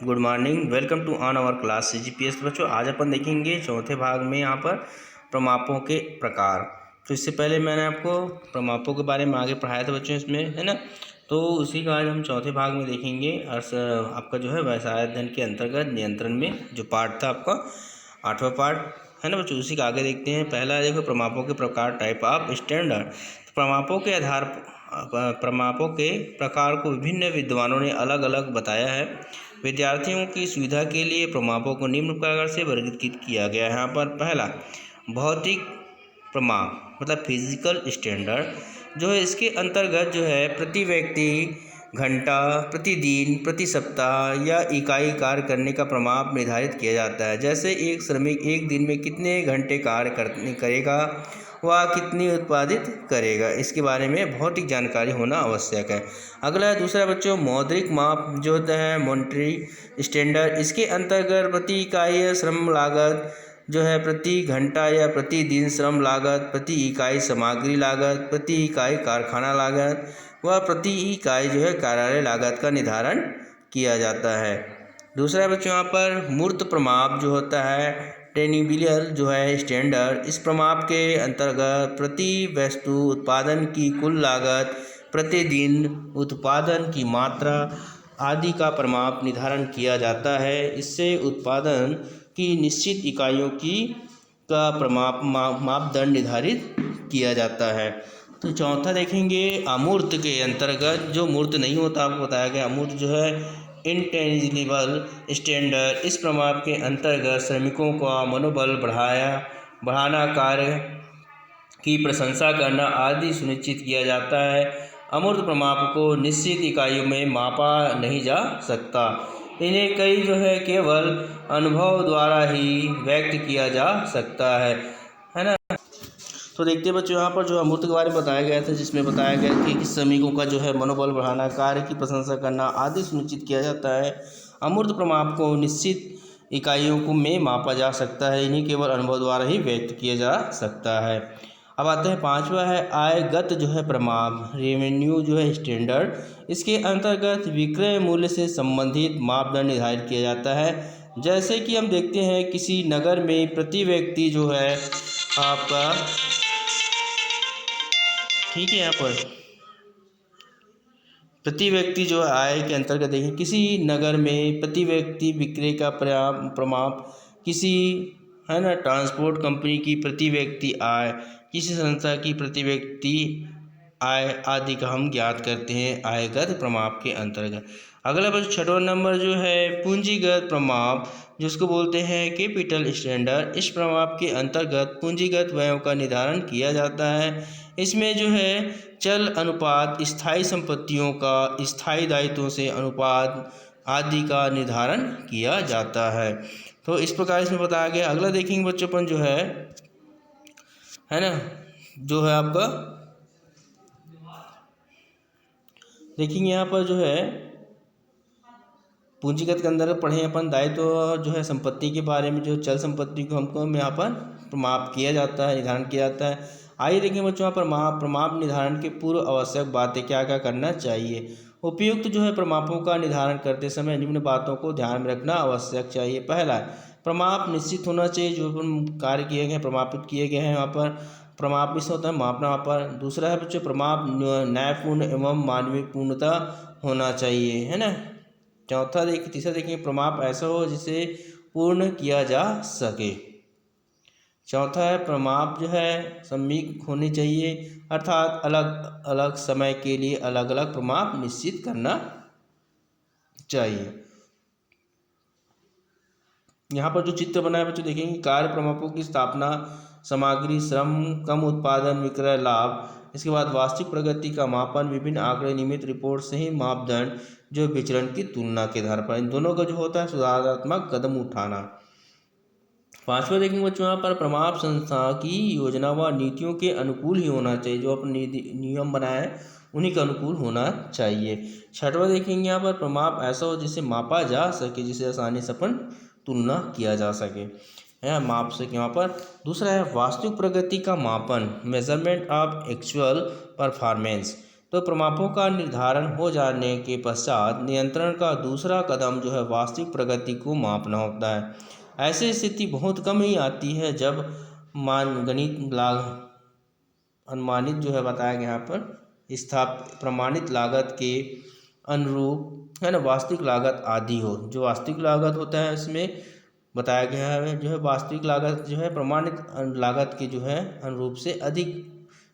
Good morning. Welcome to on our class CGPS। बच्चों आज अपन देखेंगे चौथे भाग में यहाँ पर प्रमापों के प्रकार। तो इससे पहले मैंने आपको प्रमापों के बारे में आगे पढ़ाया था बच्चों, इसमें है ना। तो उसी का आज हम चौथे भाग में देखेंगे। आपका जो है व्यवसाय अध्ययन के अंतर्गत नियंत्रण में जो पार्ट था आपका 8वां पार्ट है ना बच्चों, उसी का आगे देखते हैं। पहला देखो प्रमापों के प्रकार, टाइप ऑफ स्टैंडर्ड। प्रमापों के प्रकार को विभिन्न विद्वानों ने अलग अलग बताया है। विद्यार्थियों की सुविधा के लिए प्रमापों को निम्न प्रकार से वर्गीकृत किया गया है। यहाँ पर पहला भौतिक प्रमाप मतलब फिजिकल स्टैंडर्ड जो है, इसके अंतर्गत जो है प्रति व्यक्ति, घंटा, प्रतिदिन, प्रति सप्ताह या इकाई कार्य करने का प्रमाप निर्धारित किया जाता है। जैसे एक श्रमिक एक दिन में कितने घंटे कार्य करेगा, वह कितनी उत्पादित करेगा, इसके बारे में भौतिक जानकारी होना आवश्यक है। अगला है दूसरा बच्चों मौद्रिक माप जो होता है मॉनेटरी स्टैंडर्ड। इसके अंतर्गत प्रति इकाई श्रम लागत जो है, प्रति घंटा या प्रति दिन श्रम लागत, प्रति इकाई सामग्री लागत, प्रति इकाई कारखाना लागत व प्रति इकाई जो है कार्यालय लागत का निर्धारण किया जाता है। दूसरा बच्चों यहाँ पर मूर्त प्रमाप जो होता है टेनिबिलियल जो है स्टैंडर्ड। इस प्रमाप के अंतर्गत प्रति वस्तु उत्पादन की कुल लागत, प्रतिदिन उत्पादन की मात्रा आदि का प्रमाप निर्धारण किया जाता है। इससे उत्पादन की निश्चित इकाइयों की का प्रमाप मापदंड निर्धारित किया जाता है। तो चौथा देखेंगे अमूर्त के अंतर्गत जो मूर्त नहीं होता, आपको बताया गया अमूर्त जो है इंटेंजिबल स्टैंडर्ड। इस प्रमाप के अंतर्गत श्रमिकों का मनोबल बढ़ाना, कार्य की प्रशंसा करना आदि सुनिश्चित किया जाता है। अमूर्त प्रमाप को निश्चित इकाइयों में मापा नहीं जा सकता, इन्हें कई जो है केवल अनुभव द्वारा ही व्यक्त किया जा सकता है ना। तो देखते हैं बच्चों यहाँ पर जो अमूर्त के बारे में बताया गया था, जिसमें बताया गया कि श्रमिकों का जो है मनोबल बढ़ाना, कार्य की प्रशंसा करना आदि सुनिश्चित किया जाता है। अमूर्त प्रमाप को निश्चित इकाइयों को में मापा जा सकता है, इन्हें केवल अनुभव द्वारा ही व्यक्त किया जा सकता है। अब आते हैं पांचवा है आयगत जो है प्रमाप, रेवेन्यू जो है स्टैंडर्ड। इसके अंतर्गत विक्रय मूल्य से संबंधित मापदंड निर्धारित किया जाता है। जैसे कि हम देखते हैं किसी नगर में प्रति व्यक्ति जो है आपका, ठीक है, यहाँ पर प्रति व्यक्ति जो आय के अंतर्गत देखें किसी नगर में प्रति व्यक्ति विक्रय का प्रमाप, किसी है ना ट्रांसपोर्ट कंपनी की प्रति व्यक्ति आय, किसी संस्था की प्रति व्यक्ति आय आदि का हम ज्ञात करते हैं आयगत प्रमाप के अंतर्गत। अगला बस छठवां नंबर जो है पूंजीगत प्रमाप, जिसको बोलते हैं कैपिटल स्टैंडर्ड। इस प्रमाप के अंतर्गत पूंजीगत व्ययों का निर्धारण किया जाता है। इसमें जो है चल अनुपात, स्थायी संपत्तियों का स्थायी दायित्वों से अनुपात आदि का निर्धारण किया जाता है। तो इस प्रकार इसमें बताया गया। अगला देखेंगे बच्चों अपन जो है ना, जो है आपका देखेंगे यहाँ पर जो है पूंजीगत के अंदर पढ़े अपन दायित्व जो है संपत्ति के बारे में, जो चल संपत्ति को हमको यहाँ पर प्रमाप किया जाता है, निर्धारण किया जाता है। आइए देखें बच्चों यहाँ पर प्रमाप निर्धारण के पूर्व आवश्यक बातें क्या क्या करना चाहिए। उपयुक्त जो है प्रमापों का निर्धारण करते समय निम्न बातों को ध्यान में रखना आवश्यक चाहिए। पहला प्रमाप निश्चित होना चाहिए, जो कार्य किए गए प्रमापित किए गए हैं वहाँ पर प्रमाप से होता है मापना वहाँ पर। दूसरा है बच्चों प्रमाप न्यायपूर्ण एवं मानवीय पूर्णता होना चाहिए, है ना। तीसरा देखिए प्रमाप ऐसा हो जिसे पूर्ण किया जा सके। चौथा है प्रमाप जो है सम्मिलित होने चाहिए, अर्थात अलग अलग समय के लिए अलग अलग प्रमाप निश्चित करना चाहिए। यहाँ पर जो चित्र बनाए बच्चों देखेंगे कार्य प्रमापों की स्थापना, सामग्री, श्रम, कम उत्पादन, विक्रय लाभ, इसके बाद वास्तविक प्रगति का मापन, विभिन्न आंकड़े, नियमित रिपोर्ट, सही मापदंड जो विचरण की तुलना के आधार पर इन दोनों का जो होता है सुधारात्मक कदम उठाना। पांचवा देखेंगे बच्चों यहाँ पर प्रमाप संस्था की योजना व नीतियों के अनुकूल ही होना चाहिए, जो अपने नियम बनाए हैं उन्हीं के अनुकूल होना चाहिए। छठवा देखेंगे यहाँ पर प्रमाप ऐसा हो जिसे मापा जा सके, जिसे आसानी से अपन तुलना किया जा सके, है माप से यहाँ पर। दूसरा है वास्तविक प्रगति का मापन, मेजरमेंट ऑफ एक्चुअल परफॉर्मेंस। तो प्रमापों का निर्धारण हो जाने के पश्चात नियंत्रण का दूसरा कदम जो है वास्तविक प्रगति को मापना होता है। ऐसी स्थिति बहुत कम ही आती है जब अनुमानित जो है बताया गया यहाँ पर प्रमाणित लागत के अनुरूप है ना वास्तविक लागत आधी हो। जो वास्तविक लागत होता है इसमें बताया गया है जो है वास्तविक लागत जो है प्रमाणित लागत के जो है अनुरूप से अधिक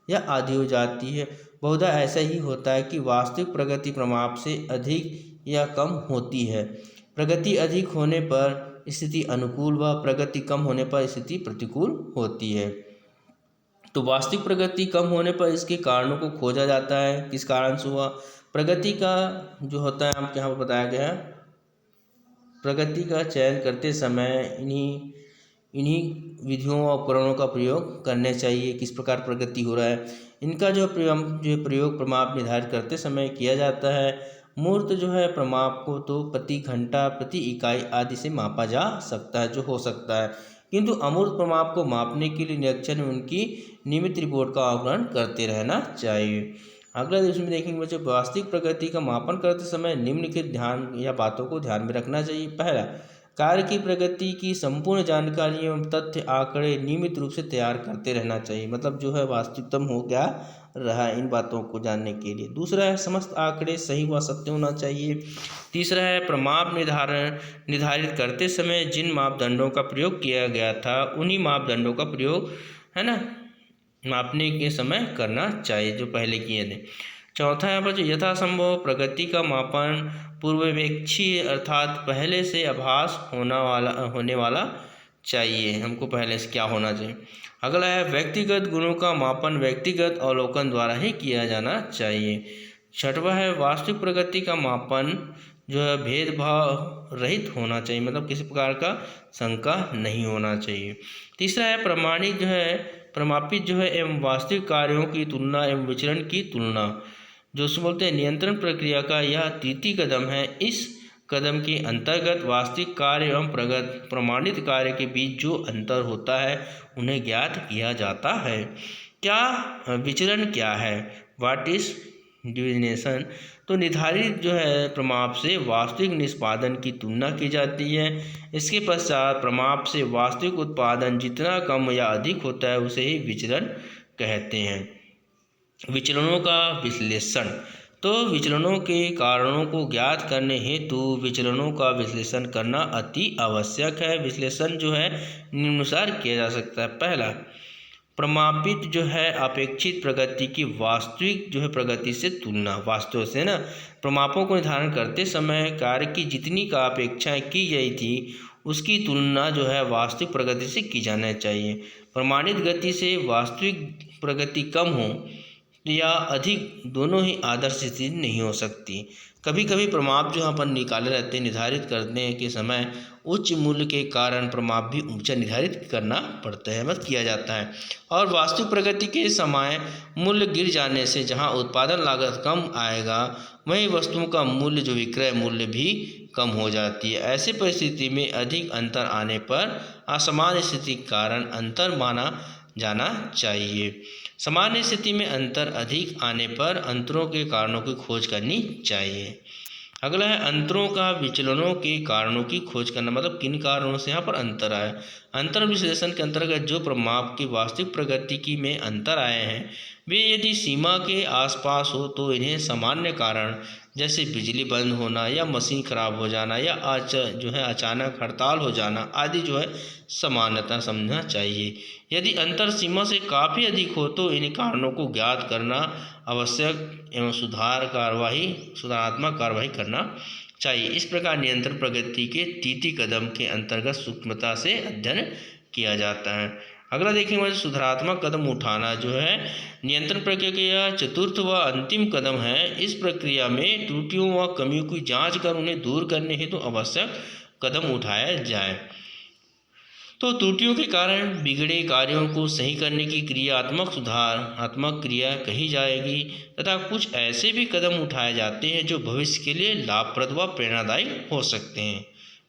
या आधी हो जाती है। बहुधा ऐसा ही होता है कि वास्तविक प्रगति प्रमाप से अधिक या कम होती है। प्रगति अधिक होने पर स्थिति अनुकूल व प्रगति कम होने पर स्थिति प्रतिकूल होती है। तो वास्तविक प्रगति कम होने पर इसके कारणों को खोजा जाता है, किस कारण से हुआ। प्रगति का जो होता है हम यहाँ पर बताया गया है, प्रगति का चयन करते समय इन्हीं विधियों और उपकरणों का प्रयोग करने चाहिए। किस प्रकार प्रगति हो रहा है इनका जो प्रयोग प्रमाप निर्धारित करते समय किया जाता है। मूर्त जो है प्रमाप को तो प्रति घंटा प्रति इकाई आदि से मापा जा सकता है, जो हो सकता है, किंतु अमूर्त प्रमाप को मापने के लिए निरीक्षण में उनकी नियमित रिपोर्ट का आकलन करते रहना चाहिए। अगला इसमें देखेंगे बच्चों, वास्तविक प्रगति का मापन करते समय निम्नलिखित ध्यान या बातों को ध्यान में रखना चाहिए। पहला, कार्य की प्रगति की संपूर्ण जानकारी एवं तथ्य आंकड़े नियमित रूप से तैयार करते रहना चाहिए। मतलब जो है वास्तविकतम हो क्या रहा है इन बातों को जानने के लिए। दूसरा है, समस्त आंकड़े सही व सत्य होना चाहिए। तीसरा है, प्रमाप निर्धारित करते समय जिन मापदंडों का प्रयोग किया गया था उन्हीं मापदंडों का प्रयोग है ना मापने के समय करना चाहिए जो पहले किए थे। चौथा यहाँ पर जो यथासंभव प्रगति का मापन पूर्वापेक्षी अर्थात पहले से आभास होने वाला चाहिए। हमको पहले से क्या होना चाहिए। अगला है, व्यक्तिगत गुणों का मापन व्यक्तिगत अवलोकन द्वारा ही किया जाना चाहिए। छठवां है, वास्तविक प्रगति का मापन जो है भेदभाव रहित होना चाहिए, मतलब किसी प्रकार का शंका नहीं होना चाहिए। तीसरा है, प्रमापित जो है एवं वास्तविक कार्यों की तुलना एवं विचरण की तुलना, जो उसको बोलते हैं नियंत्रण प्रक्रिया का यह तृतीय कदम है। इस कदम के अंतर्गत वास्तविक कार्य एवं प्रमाणित कार्य के बीच जो अंतर होता है उन्हें ज्ञात किया जाता है। क्या विचरण क्या है, व्हाट इज डिविनेशन। तो निर्धारित जो है प्रमाप से वास्तविक निष्पादन की तुलना की जाती है। इसके पश्चात प्रमाप से वास्तविक उत्पादन जितना कम या अधिक होता है उसे ही विचरण कहते हैं। विचलनों का विश्लेषण, तो विचलनों के कारणों को ज्ञात करने हेतु विचलनों का विश्लेषण करना अति आवश्यक है। विश्लेषण जो है निम्नानुसार किया जा सकता है। पहला, प्रमापित जो है अपेक्षित प्रगति की वास्तविक जो है प्रगति से तुलना। वास्तव से ना प्रमापों को निर्धारण करते समय कार्य की जितनी का अपेक्षाएं की गई थी उसकी तुलना जो है वास्तविक प्रगति से की जाना चाहिए। प्रमाणित गति से वास्तविक प्रगति कम हो या अधिक, दोनों ही आदर्श स्थिति नहीं हो सकती। कभी कभी प्रमाप जो अपन निकाले रहते हैं निर्धारित करने के समय उच्च मूल्य के कारण प्रमाप भी ऊंचा निर्धारित करना पड़ता है, मत किया जाता है। और वास्तविक प्रगति के समय मूल्य गिर जाने से जहां उत्पादन लागत कम आएगा वहीं वस्तुओं का मूल्य जो विक्रय मूल्य भी कम हो जाती है। ऐसी परिस्थिति में अधिक अंतर आने पर असमान स्थिति के कारण अंतर माना जाना चाहिए। सामान्य स्थिति में अंतर अधिक आने पर अंतरों के कारणों की खोज करनी चाहिए। अगला है, अंतरों का विचलनों के कारणों की खोज करना, मतलब किन कारणों से यहाँ पर अंतर आया। अंतर विश्लेषण के अंतर्गत जो प्रमाप की वास्तविक प्रगति की में अंतर आए हैं वे यदि सीमा के आसपास हो तो इन्हें सामान्य कारण जैसे बिजली बंद होना या मशीन खराब हो जाना या जो है अचानक हड़ताल हो जाना आदि जो है समानता समझना चाहिए। यदि अंतर सीमा से काफ़ी अधिक हो तो इन कारणों को ज्ञात करना आवश्यक एवं सुधारात्मक कार्रवाई करना चाहिए। इस प्रकार नियंत्रण प्रगति के तृतीय कदम के अंतर्गत सूक्ष्मता से अध्ययन किया जाता है। अगला देखेंगे सुधारात्मक कदम उठाना जो है नियंत्रण प्रक्रिया चतुर्थ व अंतिम कदम है। इस प्रक्रिया में त्रुटियों व कमियों की जांच कर उन्हें दूर करने हेतु तो आवश्यक कदम उठाया जाए। तो त्रुटियों के कारण बिगड़े कार्यों को सही करने की क्रियात्मक सुधारात्मक क्रिया कही जाएगी तथा कुछ ऐसे भी कदम उठाए जाते हैं जो भविष्य के लिए लाभप्रद व प्रेरणादायी हो सकते हैं,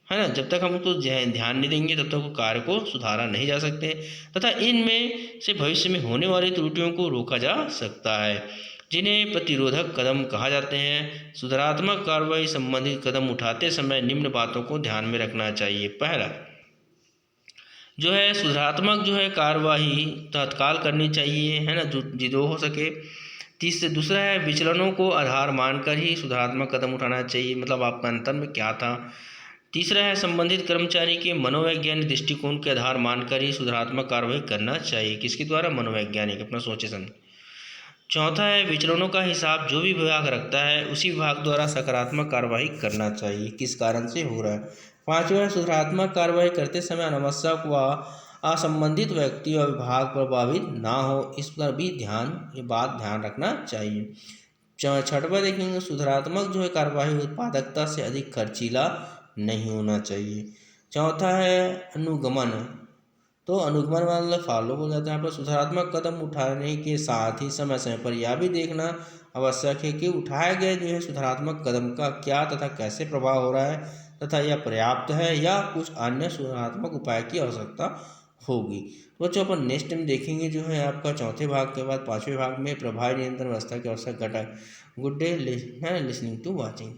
है ना। जब तक हम उसको ध्यान नहीं देंगे तब तक कार्य को सुधारा नहीं जा सकते तथा इनमें से भविष्य में होने वाली त्रुटियों को रोका जा सकता है। जिन्हें प्रतिरोधक कदम कहा जाते हैं। सुधारात्मक कार्रवाई संबंधित कदम उठाते समय निम्न बातों को ध्यान में रखना चाहिए। पहला जो है सुधारात्मक जो है कार्यवाही तत्काल करनी चाहिए, है ना, जो हो सके। दूसरा है विचलनों को आधार मानकर ही सुधारात्मक कदम उठाना चाहिए, मतलब आपका अंतर में क्या था। तीसरा है संबंधित कर्मचारी के मनोवैज्ञानिक दृष्टिकोण के आधार मानकर ही सुधारात्मक कार्रवाई करना चाहिए। किसके द्वारा? मनोवैज्ञानिक, अपना सोचे समझे। चौथा है विचलनों का हिसाब जो भी विभाग रखता है उसी विभाग द्वारा सकारात्मक कार्रवाई करना चाहिए, किस कारण से हो रहा है। पांचवा है सुधारात्मक कार्रवाई करते समय अनावश्यक व असंबंधित व्यक्ति और विभाग प्रभावित ना हो, इस पर भी ये बात ध्यान रखना चाहिए। छठवां देखेंगे सुधारात्मक जो है कार्यवाही उत्पादकता से अधिक खर्चीला नहीं होना चाहिए। चौथा है अनुगमन, तो अनुगमन मतलब फॉलो हो जाता है। यहाँ पर सुधारात्मक कदम उठाने के साथ ही समय समय पर यह भी देखना आवश्यक है कि उठाए गए जो है सुधारात्मक कदम का क्या तथा कैसे प्रभाव हो रहा है तथा यह पर्याप्त है या कुछ अन्य सुधारात्मक उपाय की आवश्यकता होगी। तो बच्चों अपन नेक्स्ट टाइम देखेंगे जो है आपका चौथे भाग के बाद पांचवें भाग में प्रभावी नियंत्रण व्यवस्था के आवश्यक घटक। Good day, listening to watching.